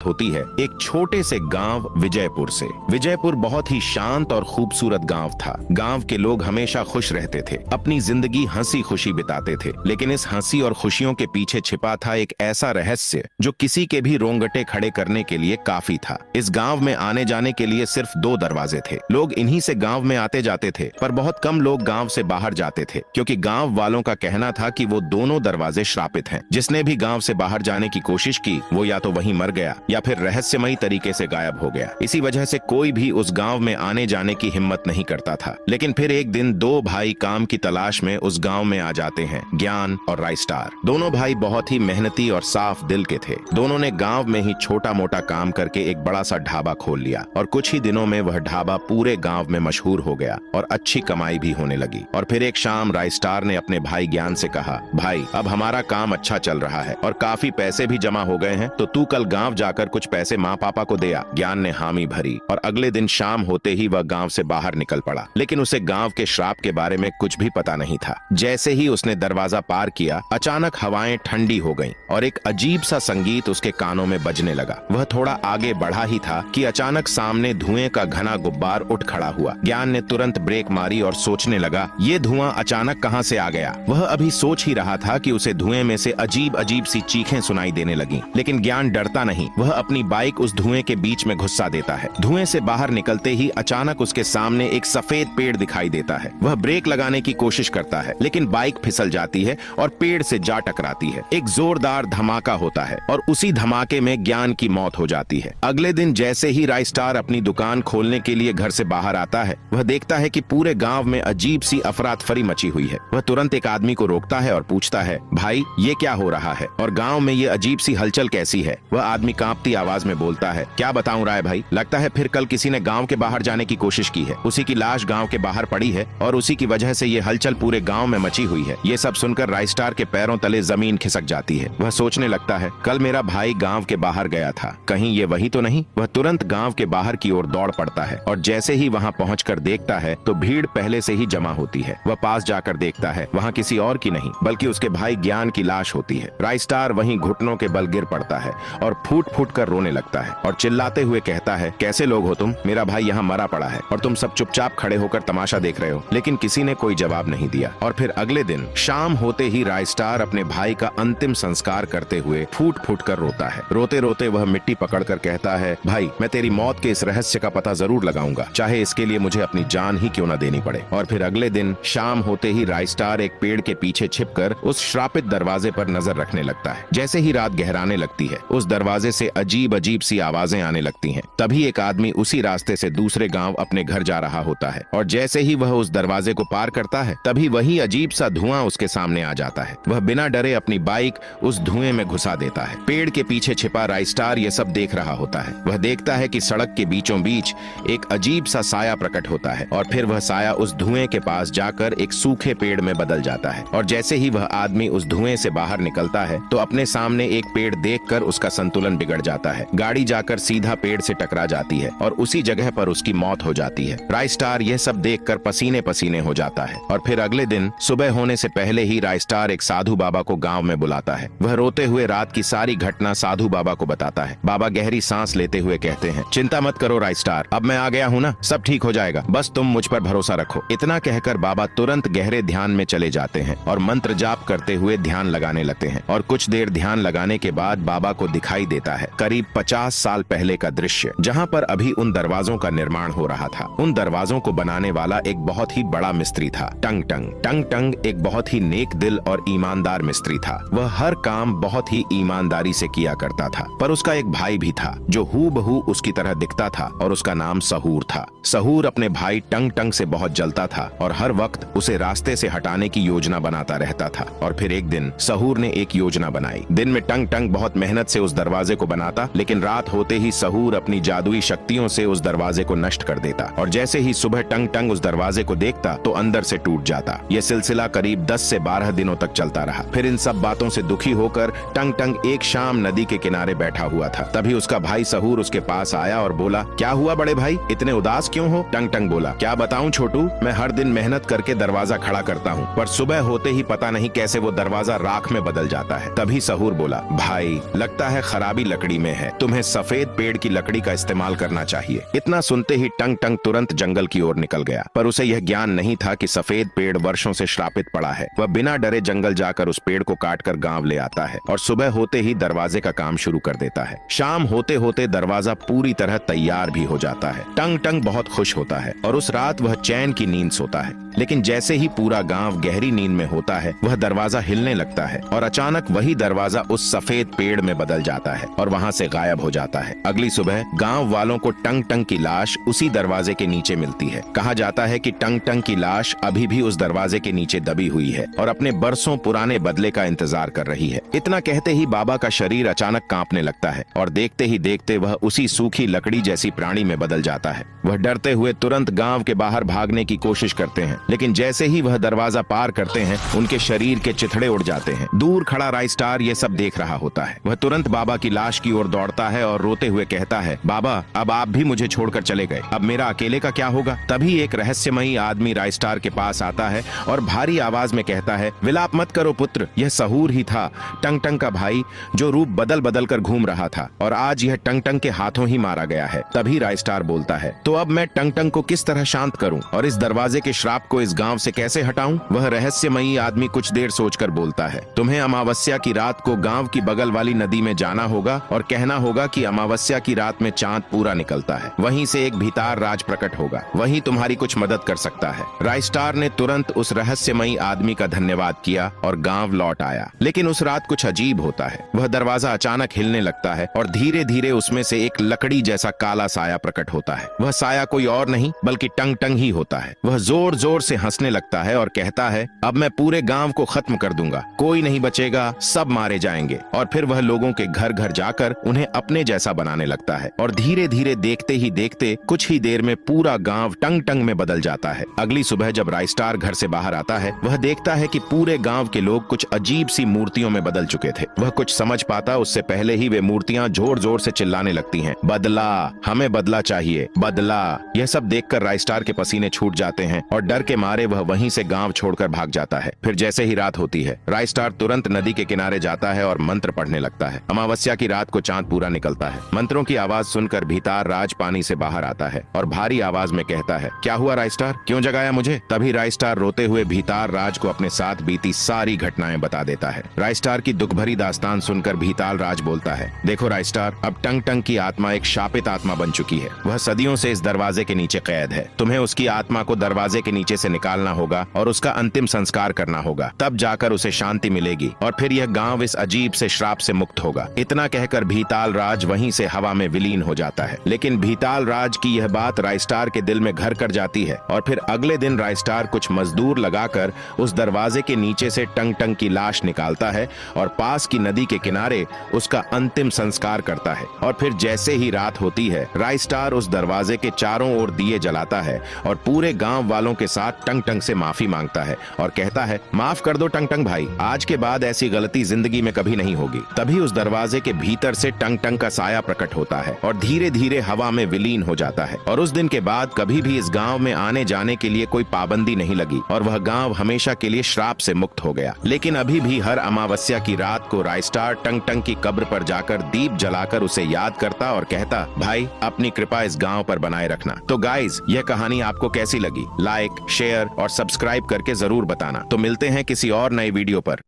होती है एक छोटे से गांव विजयपुर से। विजयपुर बहुत ही शांत और खूबसूरत गांव था। गांव के लोग हमेशा खुश रहते थे, अपनी जिंदगी हंसी खुशी बिताते थे। लेकिन इस हंसी और खुशियों के पीछे छिपा था एक ऐसा रहस्य जो किसी के भी रोंगटे खड़े करने के लिए काफी था। इस गांव में आने जाने के लिए सिर्फ 2 दरवाजे थे। लोग इन्हीं से गांव में आते जाते थे, पर बहुत कम लोग गांव से बाहर जाते थे, क्योंकि गांव वालों का कहना था कि वो दोनों दरवाजे श्रापित हैं। जिसने भी गांव से बाहर जाने की कोशिश की वो या तो वहीं मर गया या फिर रहस्यमयी तरीके से गायब हो गया। इसी वजह से कोई भी उस गांव में आने जाने की हिम्मत नहीं करता था। लेकिन फिर एक दिन 2 भाई काम की तलाश में उस गांव में आ जाते हैं, ज्ञान और राइस्टार। दोनों भाई बहुत ही मेहनती और साफ दिल के थे। दोनों ने गांव में ही छोटा मोटा काम करके एक बड़ा सा ढाबा खोल लिया और कुछ ही दिनों में वह ढाबा पूरे गांव में मशहूर हो गया और अच्छी कमाई भी होने लगी। और फिर एक शाम राइस्टार ने अपने भाई ज्ञान से कहा, भाई अब हमारा काम अच्छा चल रहा है और काफी पैसे भी जमा हो गए हैं, तो तू कल गांव जाकर कुछ पैसे माँ पापा को दे आ। ज्ञान ने हामी भरी और अगले दिन शाम होते ही वह गांव से बाहर निकल पड़ा। लेकिन उसे गांव के श्राप के बारे में कुछ भी पता नहीं था। जैसे ही उसने दरवाजा पार किया, अचानक हवाएं ठंडी हो गईं और एक अजीब सा संगीत उसके कानों में बजने लगा। वह थोड़ा आगे बढ़ा ही था कि अचानक सामने धुएं का घना गुब्बार उठ खड़ा हुआ। ज्ञान ने तुरंत ब्रेक मारी और सोचने लगा, ये धुआं अचानक कहां से आ गया। वह अभी सोच ही रहा था कि उसे धुएं में से अजीब अजीब सी चीखें सुनाई देने लगीं। लेकिन ज्ञान डरता नहीं, वह अपनी बाइक उस धुएं के बीच में घुसा देता है। धुएं से बाहर निकलते ही अचानक उसके सामने एक सफेद पेड़ दिखाई देता है। वह ब्रेक लगाने की कोशिश करता है, लेकिन बाइक फिसल जाती है और पेड़ से जा टकराती है। एक जोरदार धमाका होता है और उसी धमाके में ज्ञान की मौत हो जाती है। अगले दिन जैसे ही राइस्टार अपनी दुकान खोलने के लिए घर से बाहर आता है, वह देखता है कि पूरे गांव में अजीब सी अफरा-तफरी मची हुई है। वह तुरंत एक आदमी को रोकता है और पूछता है, भाई ये क्या हो रहा है और गांव में ये अजीब सी हलचल कैसी है। वह आदमी कांपती आवाज में बोलता है, क्या बताऊं राय भाई, लगता है फिर कल किसी ने गांव के बाहर जाने की कोशिश की है। उसी की लाश गांव के बाहर पड़ी है और उसी की वजह से ये हलचल पूरे गांव में मची हुई है। ये सब सुनकर राइस्टार के पैरों तले जमीन खिसक जाती है। वह सोचने लगता है, कल मेरा भाई गांव के बाहर गया था, कहीं ये वही तो नहीं। वह तुरंत गांव के बाहर की ओर दौड़ पड़ता है और जैसे ही वहां पहुंचकर देखता है तो भीड़ पहले से ही जमा होती है। वह पास जाकर देखता है, वहां किसी और की नहीं बल्कि उसके भाई ज्ञान की लाश होती है। राइस्टार वहीं घुटनों के बल गिर पड़ता है और फूट फूट कर रोने लगता है और चिल्लाते हुए कहता है, कैसे लोग हो तुम, मेरा भाई यहाँ मरा पड़ा है और तुम सब चुपचाप खड़े होकर तमाशा देख रहे हो। लेकिन किसी ने कोई जवाब नहीं दिया। और फिर अगले दिन शाम होते ही राइस्टार अपने भाई का अंतिम संस्कार करते हुए फूट फूट कर रोता है। रोते रोते वह मिट्टी पकड़कर कहता है, भाई मैं तेरी मौत के इस रहस्य का पता जरूर लगाऊंगा, चाहे इसके लिए मुझे अपनी जान ही क्यों न देनी पड़े। और फिर अगले दिन शाम होते ही राइस्टार एक पेड़ के पीछे छिपकर उस श्रापित दरवाजे पर नजर रखने लगता है। जैसे ही रात गहराने लगती है, उस दरवाजे से अजीब अजीब सी आवाजें आने लगती हैं। तभी एक आदमी उसी रास्ते से दूसरे गांव अपने घर जा रहा होता है और जैसे ही वह उस दरवाजे को पार करता है, तभी वही अजीब सा धुआं उसके सामने आ जाता है। वह बिना डरे अपनी बाइक उस धुएं में घुसा देता है। पेड़ के पीछे छिपा राइस्टार ये सब देख रहा होता है। वह देखता है कि सड़क के बीचों बीच एक अजीब सा साया प्रकट होता है और फिर वह साया उस धुएं के पास जाकर एक सूखे पेड़ में बदल जाता है। और जैसे ही वह आदमी उस धुएं से बाहर निकलता है तो अपने सामने एक पेड़ देखकर उसका संतुलन बिगड़ जाता है। गाड़ी जाकर सीधा पेड़ से टकरा जाती है और उसी जगह पर उसकी मौत हो जाती है। राइस्टार यह सब देखकर पसीने पसीने हो जाता है। और फिर अगले दिन सुबह होने से पहले ही राइस्टार एक साधु बाबा को गांव में बुलाता है। वह रोते हुए रात की सारी घटना साधु बाबा को बताता है। बाबा गहरी सांस लेते हुए कहते हैं, चिंता मत करो राइस्टार, अब मैं आ गया हूँ ना, सब ठीक हो जाएगा, बस तुम मुझ पर भरोसा रखो। इतना कहकर बाबा तुरंत गहरे ध्यान में चले जाते हैं और मंत्र जाप करते हुए ध्यान लगाने लगते हैं। और कुछ देर ध्यान लगाने के बाद बाबा को दिखाई देता है करीब 50 साल पहले का दृश्य, जहाँ पर अभी उन दरवाजों का निर्माण हो रहा था। उन दरवाजों को बनाने वाला एक बहुत ही बड़ा मिस्त्री था, टंग टंग। टंग टंग एक बहुत ही नेक दिल और ईमानदार मिस्त्री था। वह हर काम बहुत ही ईमानदारी से किया करता था। पर उसका एक भाई भी था जो हूबहू उसकी तरह दिखता था और उसका नाम सहूर था। सहूर अपने भाई टंग टंग से बहुत जलता था और हर वक्त उसे रास्ते से हटाने की योजना बनाता रहता था। और फिर एक दिन सहूर ने एक योजना बनाई। दिन में टंग टंग बहुत मेहनत से उस दरवाजे को बनाता, लेकिन रात होते ही सहूर अपनी जादुई शक्तियों से उस दरवाजे को नष्ट कर देता। और जैसे ही सुबह टंग टंग उस दरवाजे को देखता तो अंदर से टूट जाता। यह सिलसिला करीब 10 से 12 दिनों तक चलता रहा। फिर इन सब बातों से दुखी होकर टंग टंग एक शाम नदी के किनारे बैठा हुआ था। तभी उसका भाई सहूर उसके पास आया और बोला, क्या हुआ बड़े भाई, इतने उदास क्यों हो? टंग टंग बोला, क्या बताऊं छोटू, मैं हर दिन मेहनत करके दरवाजा खड़ा करता हूँ, पर सुबह होते ही पता नहीं कैसे वो दरवाजा राख में बदल जाता है। तभी सहूर बोला, भाई लगता है खराबी लकड़ी नदी में है, तुम्हें सफेद पेड़ की लकड़ी का इस्तेमाल करना चाहिए। इतना सुनते ही टंग टंग तुरंत जंगल की ओर निकल गया, पर उसे यह ज्ञान नहीं था कि सफेद पेड़ वर्षों से श्रापित पड़ा है। वह बिना डरे जंगल जाकर उस पेड़ को काटकर गांव ले आता है और सुबह होते ही दरवाजे का काम शुरू कर देता है। शाम होते होते दरवाजा पूरी तरह तैयार भी हो जाता है। टंग टंग बहुत खुश होता है और उस रात वह चैन की नींद सोता है। लेकिन जैसे ही पूरा गांव गहरी नींद में होता है, वह दरवाजा हिलने लगता है और अचानक वही दरवाजा उस सफेद पेड़ में बदल जाता है और वहां से गायब हो जाता है। अगली सुबह गांव वालों को टंग टंग की लाश उसी दरवाजे के नीचे मिलती है। कहा जाता है कि टंग टंग की लाश अभी भी उस दरवाजे के नीचे दबी हुई है और अपने बरसों पुराने बदले का इंतजार कर रही है। इतना कहते ही बाबा का शरीर अचानक कांपने लगता है और देखते ही देखते वह उसी सूखी लकड़ी जैसी प्राणी में बदल जाता है। वह डरते हुए तुरंत गांव के बाहर भागने की कोशिश करते हैं, लेकिन जैसे ही वह दरवाजा पार करते हैं, उनके शरीर के चिथड़े उड़ जाते हैं। दूर खड़ा राइस्टार ये सब देख रहा होता है। वह तुरंत बाबा की लाश की ओर दौड़ता है और रोते हुए कहता है, बाबा अब आप भी मुझे छोड़कर चले गए, अब मेरा अकेले का क्या होगा। तभी एक रहस्यमयी आदमी राइस्टार के पास आता है और भारी आवाज में कहता है, विलाप मत करो पुत्र, यह सहूर ही था, टंग टंग का भाई, जो रूप बदल बदल कर घूम रहा था और आज यह टंग टंग के हाथों ही मारा गया है। तभी राइस्टार बोलता है, तो अब मैं टंग टंग को किस तरह शांत करूं और इस दरवाजे के श्राप को इस गांव से कैसे हटाऊं। वह रहस्यमयी आदमी कुछ देर सोचकर बोलता है, तुम्हें अमावस्या की रात को गांव की बगल वाली नदी में जाना होगा और कहना होगा कि अमावस्या की रात में चांद पूरा निकलता है, वहीं से एक भीतार राज प्रकट होगा, वही तुम्हारी कुछ मदद कर सकता है। राइस्टार ने तुरंत उस रहस्यमयी आदमी का धन्यवाद किया और गांव लौट आया। लेकिन उस रात कुछ अजीब होता है। वह दरवाजा अचानक हिलने लगता है और धीरे धीरे उसमें से एक लकड़ी जैसा काला साया प्रकट होता है। वह साया कोई और नहीं बल्कि टंग टंग ही होता है। वह जोर जोर से हंसने लगता है और कहता है, अब मैं पूरे गांव को खत्म कर दूंगा, कोई नहीं बचेगा, सब मारे जाएंगे। और फिर वह लोगों के घर घर जाकर उन्हें अपने जैसा बनाने लगता है और धीरे धीरे देखते ही देखते कुछ ही देर में पूरा गांव टंग टंग में बदल जाता है। अगली सुबह जब राइस्टार घर से बाहर आता है, वह देखता है कि पूरे गांव के लोग कुछ अजीब सी मूर्तियों में बदल चुके थे। वह कुछ समझ पाता उससे पहले ही वे मूर्तियां जोर जोर से चिल्लाने लगती हैं, बदला, हमें बदला चाहिए, बदला। यह सब देखकर राइस्टार के पसीने छूट जाते हैं और डर के मारे वह वहीं से गांव छोड़कर भाग जाता है। फिर जैसे ही रात होती है, राइस्टार तुरंत नदी के किनारे जाता है और मंत्र पढ़ने लगता है। अमावस्या की रात को चांद पूरा निकलता है। मंत्रों की आवाज सुनकर भीतार राज पानी से बाहर आता है और भारी आवाज में कहता है, क्या हुआ राइस्टार, क्यों जगाया मुझे। तभी राइस्टार रोते हुए भीतार राज को अपने साथ बीती सारी घटनाएं बता देता है। राइस्टार की दुख भरी दास्तान सुनकर भीताल राज बोलता है, देखो राइस्टार, अब टंग टंग की आत्मा एक शापित आत्मा बन चुकी है। वह सदियों से इस दरवाजे के नीचे कैद है। तुम्हें उसकी आत्मा को दरवाजे के नीचे से निकालना होगा और उसका अंतिम संस्कार करना होगा, तब जाकर उसे शांति मिलेगी और फिर यह गांव इस अजीब से श्राप से मुक्त होगा। इतना कहकर भीताल राज वहीं से हवा में विलीन हो जाता है। लेकिन भीताल राज की यह बात राइस्टार के दिल में घर कर जाती है और फिर अगले दिन राइस्टार कुछ मजदूर लगाकर उस दरवाजे के नीचे से टंग टंग की लाश निकालता है और पास की नदी के किनारे उसका अंतिम संस्कार करता है। और फिर जैसे ही रात होती है, राइस्टार उस दरवाजे के चारों ओर दिए जलाता है और पूरे गांव वालों के साथ टंग टंग से माफी मांगता है और कहता है, माफ कर दो टंग टंग भाई, आज के बाद ऐसी गलती जिंदगी में कभी नहीं होगी। तभी उस दरवाजे के भीतर से टंग टंग का साया प्रकट होता है और धीरे धीरे हवा में विलीन हो जाता है। और उस दिन के बाद कभी भी इस गांव में आने जाने के लिए कोई पाबंदी नहीं लगी और वह गांव हमेशा के लिए श्राप से मुक्त हो गया। लेकिन अभी भी हर अमावस्या की रात को राइस्टार टंग टंग की कब्र पर जाकर दीप जलाकर उसे याद करता और कहता, भाई अपनी कृपा इस गांव पर बनाए रखना। तो गाइज, यह कहानी आपको कैसी लगी, लाइक, शेयर और सब्सक्राइब करके जरूर बताना। तो मिलते हैं किसी और नए वीडियो पर।